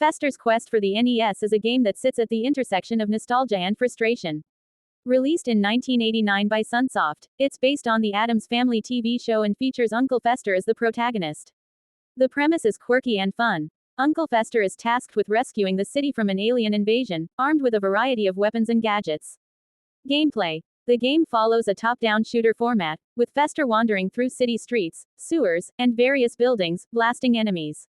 Fester's Quest for the NES is a game that sits at the intersection of nostalgia and frustration. Released in 1989 by Sunsoft, it's based on the Addams Family TV show and features Uncle Fester as the protagonist. The premise is quirky and fun. Uncle Fester is tasked with rescuing the city from an alien invasion, armed with a variety of weapons and gadgets. Gameplay. The game follows a top-down shooter format, with Fester wandering through city streets, sewers, and various buildings, blasting enemies.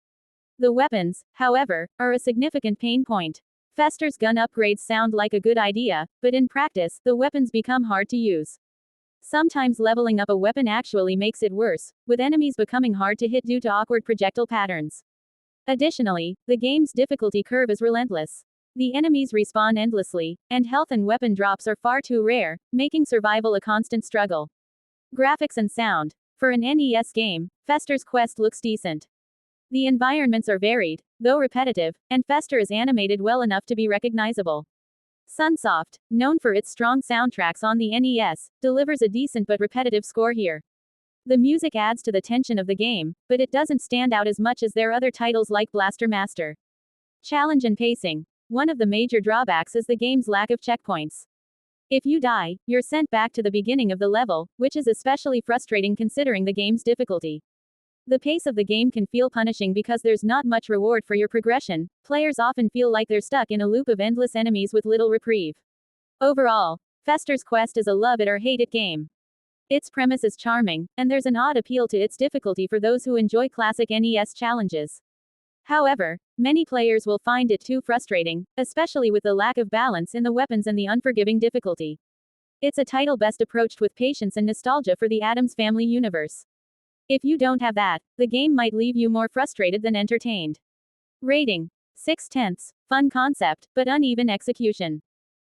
The weapons, however, are a significant pain point. Fester's gun upgrades sound like a good idea, but in practice, the weapons become hard to use. Sometimes leveling up a weapon actually makes it worse, with enemies becoming hard to hit due to awkward projectile patterns. Additionally, the game's difficulty curve is relentless. The enemies respawn endlessly, and health and weapon drops are far too rare, making survival a constant struggle. Graphics and sound. For an NES game, Fester's Quest looks decent. The environments are varied, though repetitive, and Fester is animated well enough to be recognizable. Sunsoft, known for its strong soundtracks on the NES, delivers a decent but repetitive score here. The music adds to the tension of the game, but it doesn't stand out as much as their other titles like Blaster Master. Challenge and pacing. One of the major drawbacks is the game's lack of checkpoints. If you die, you're sent back to the beginning of the level, which is especially frustrating considering the game's difficulty. The pace of the game can feel punishing because there's not much reward for your progression. Players often feel like they're stuck in a loop of endless enemies with little reprieve. Overall, Fester's Quest is a love it or hate it game. Its premise is charming, and there's an odd appeal to its difficulty for those who enjoy classic NES challenges. However, many players will find it too frustrating, especially with the lack of balance in the weapons and the unforgiving difficulty. It's a title best approached with patience and nostalgia for the Addams Family universe. If you don't have that, the game might leave you more frustrated than entertained. Rating. 6/10. Fun concept, but uneven execution.